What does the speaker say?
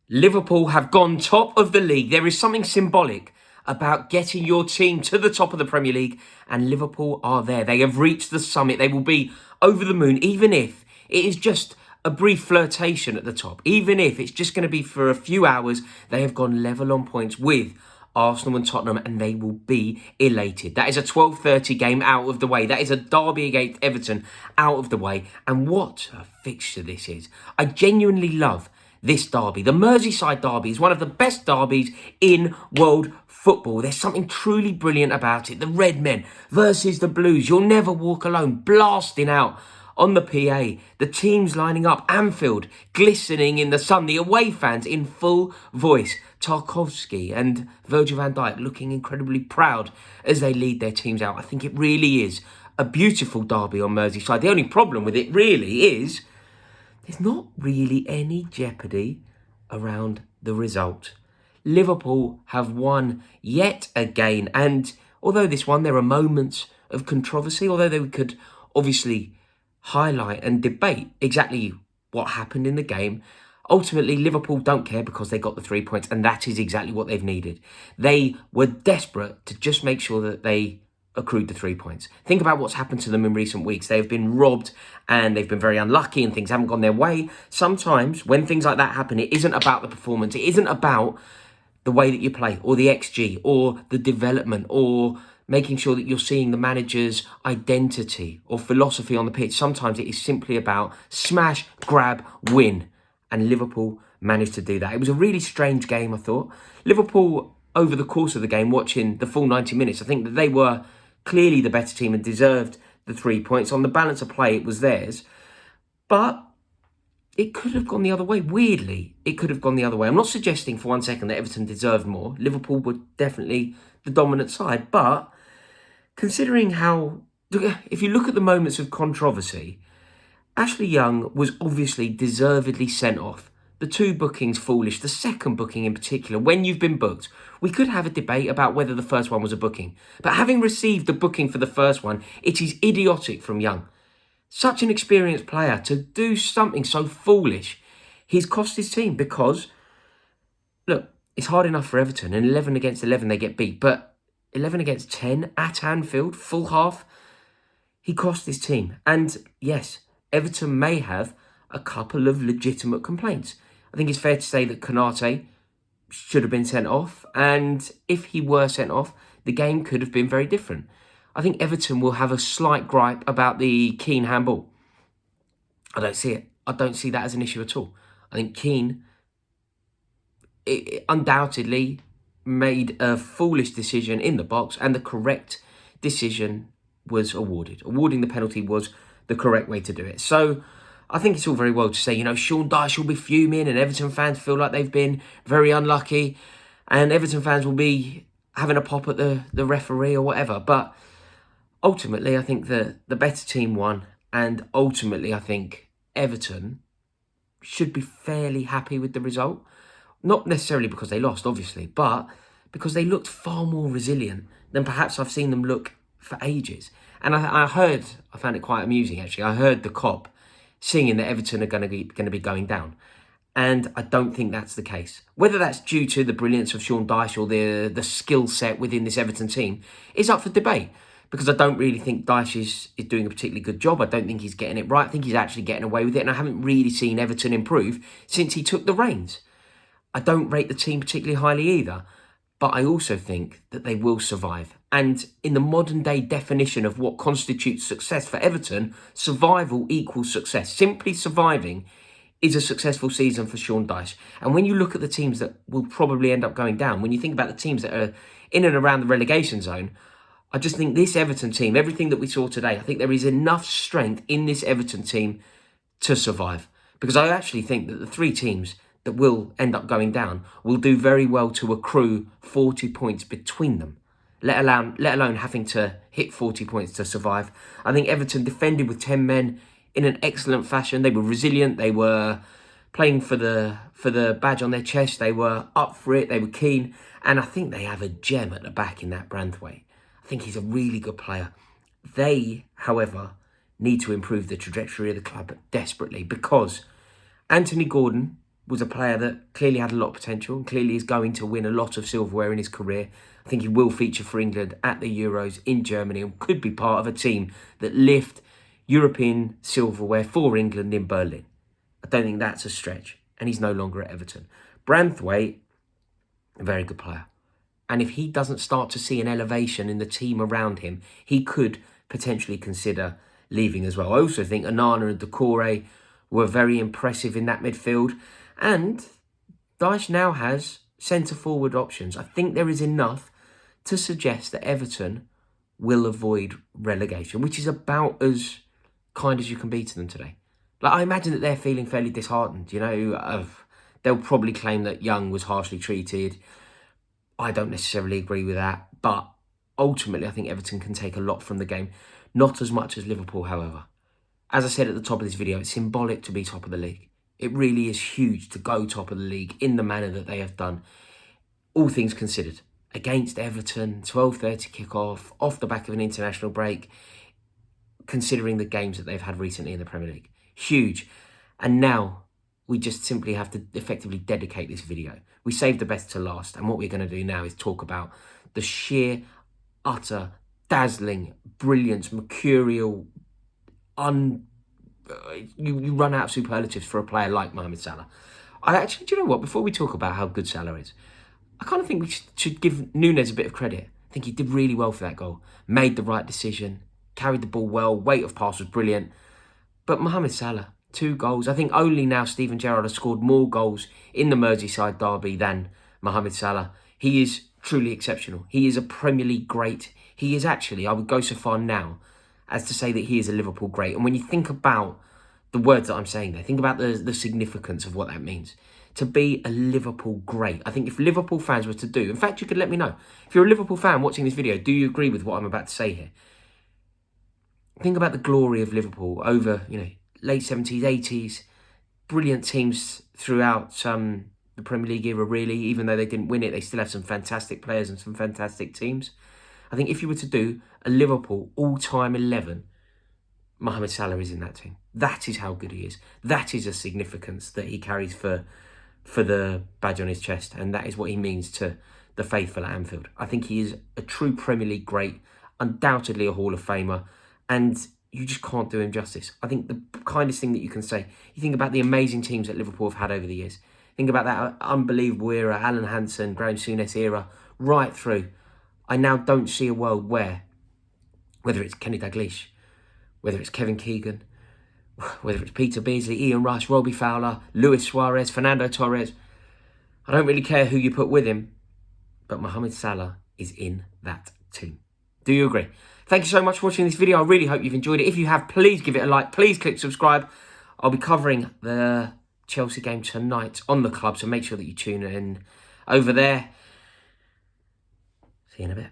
Liverpool have gone top of the league. There is something symbolic about getting your team to the top of the Premier League, and Liverpool are there. They have reached the summit. They will be over the moon, even if it is just a brief flirtation at the top. Even if it's just going to be for a few hours, they have gone level on points with Arsenal and Tottenham, and they will be elated. That is a 12:30 game out of the way. That is a derby against Everton out of the way. And what a fixture this is. I genuinely love this derby. The Merseyside derby is one of the best derbies in world football. There's something truly brilliant about it. The Red Men versus the Blues. You'll never walk alone, blasting out on the PA. The teams lining up. Anfield glistening in the sun. The away fans in full voice. Tarkowski and Virgil van Dijk looking incredibly proud as they lead their teams out. I think it really is a beautiful derby on Merseyside. The only problem with it really is there's not really any jeopardy around the result. Liverpool have won yet again, and although this one, there are moments of controversy, although they could obviously highlight and debate exactly what happened in the game. Ultimately, Liverpool don't care because they got the 3 points, and that is exactly what they've needed. They were desperate to just make sure that they accrued the 3 points. Think about what's happened to them in recent weeks. They have been robbed and they've been very unlucky and things haven't gone their way. Sometimes when things like that happen, it isn't about the performance. It isn't about the way that you play or the XG or the development or making sure that you're seeing the manager's identity or philosophy on the pitch. Sometimes it is simply about smash, grab, win. And Liverpool managed to do that. It was a really strange game, I thought. Liverpool, over the course of the game, watching the full 90 minutes, I think that they were clearly the better team and deserved the 3 points. On the balance of play, it was theirs. But it could have gone the other way. Weirdly, it could have gone the other way. I'm not suggesting for 1 second that Everton deserved more. Liverpool were definitely the dominant side. But considering how, if you look at the moments of controversy, Ashley Young was obviously deservedly sent off. The two bookings foolish. The second booking in particular, when you've been booked, we could have a debate about whether the first one was a booking. But having received the booking for the first one, it is idiotic from Young. Such an experienced player to do something so foolish. He's cost his team because, look, it's hard enough for Everton. And 11 against 11, they get beat. But 11 against 10 at Anfield, full half, he cost his team. And yes, Everton may have a couple of legitimate complaints. I think it's fair to say that Konate should have been sent off. And if he were sent off, the game could have been very different. I think Everton will have a slight gripe about the Keane handball. I don't see it. I don't see that as an issue at all. I think Keane undoubtedly made a foolish decision in the box, and the correct decision was awarded. Awarding the penalty was the correct way to do it. So I think it's all very well to say, Sean Dyche will be fuming and Everton fans feel like they've been very unlucky and Everton fans will be having a pop at the referee or whatever. But ultimately, I think the better team won, and ultimately I think Everton should be fairly happy with the result. Not necessarily because they lost, obviously, but because they looked far more resilient than perhaps I've seen them look for ages. And I found it quite amusing actually. I heard the cop singing that Everton are going to be going down. And I don't think that's the case. Whether that's due to the brilliance of Sean Dyche or the skill set within this Everton team is up for debate. Because I don't really think Dyche is doing a particularly good job. I don't think he's getting it right. I think he's actually getting away with it. And I haven't really seen Everton improve since he took the reins. I don't rate the team particularly highly either. But I also think that they will survive. And in the modern day definition of what constitutes success for Everton, survival equals success. Simply surviving is a successful season for Sean Dyche. And when you look at the teams that will probably end up going down, when you think about the teams that are in and around the relegation zone, I just think this Everton team, everything that we saw today, I think there is enough strength in this Everton team to survive. Because I actually think that the three teams that will end up going down will do very well to accrue 40 points between them, let alone having to hit 40 points to survive. I think Everton defended with 10 men in an excellent fashion. They were resilient. They were playing for the badge on their chest. They were up for it. They were keen. And I think they have a gem at the back in that Branthwaite. I think he's a really good player. They, however, need to improve the trajectory of the club desperately because Anthony Gordon was a player that clearly had a lot of potential and clearly is going to win a lot of silverware in his career. I think he will feature for England at the Euros in Germany and could be part of a team that lift European silverware for England in Berlin. I don't think that's a stretch. And he's no longer at Everton. Branthwaite, a very good player. And if he doesn't start to see an elevation in the team around him, he could potentially consider leaving as well. I also think Onana and Decore were very impressive in that midfield. And Dyche now has centre-forward options. I think there is enough to suggest that Everton will avoid relegation, which is about as kind as you can be to them today. Like, I imagine that they're feeling fairly disheartened, you know. They'll probably claim that Young was harshly treated. I don't necessarily agree with that. But ultimately, I think Everton can take a lot from the game. Not as much as Liverpool, however. As I said at the top of this video, it's symbolic to be top of the league. It really is huge to go top of the league in the manner that they have done. All things considered. Against Everton, 12:30 kickoff, off the back of an international break, considering the games that they've had recently in the Premier League. Huge. And now we just simply have to effectively dedicate this video. We saved the best to last. And what we're going to do now is talk about the sheer, utter, dazzling, brilliance, mercurial, you run out of superlatives for a player like Mohamed Salah. Do you know what? Before we talk about how good Salah is, I kind of think we should give Núñez a bit of credit. I think he did really well for that goal. Made the right decision. Carried the ball well. Weight of pass was brilliant. But Mohamed Salah, 2 goals. I think only now Steven Gerrard has scored more goals in the Merseyside derby than Mohamed Salah. He is truly exceptional. He is a Premier League great. He is actually, I would go so far now as to say that he is a Liverpool great. And when you think about the words that I'm saying there, think about the significance of what that means. To be a Liverpool great. I think if Liverpool fans were to do, in fact, you could let me know. If you're a Liverpool fan watching this video, do you agree with what I'm about to say here? Think about the glory of Liverpool over, late 70s, 80s. Brilliant teams throughout the Premier League era, really. Even though they didn't win it, they still have some fantastic players and some fantastic teams. I think if you were to do a Liverpool all-time 11, Mohamed Salah is in that team. That is how good he is. That is a significance that he carries for the badge on his chest. And that is what he means to the faithful at Anfield. I think he is a true Premier League great, undoubtedly a Hall of Famer. And you just can't do him justice. I think the kindest thing that you can say, you think about the amazing teams that Liverpool have had over the years. Think about that unbelievable era, Alan Hansen, Graham Souness era, right through. I now don't see a world where, whether it's Kenny Dalglish, whether it's Kevin Keegan, whether it's Peter Beardsley, Ian Rice, Robbie Fowler, Luis Suarez, Fernando Torres, I don't really care who you put with him, but Mohamed Salah is in that team. Do you agree? Thank you so much for watching this video. I really hope you've enjoyed it. If you have, please give it a like. Please click subscribe. I'll be covering the Chelsea game tonight on the club, so make sure that you tune in over there. See you in a bit.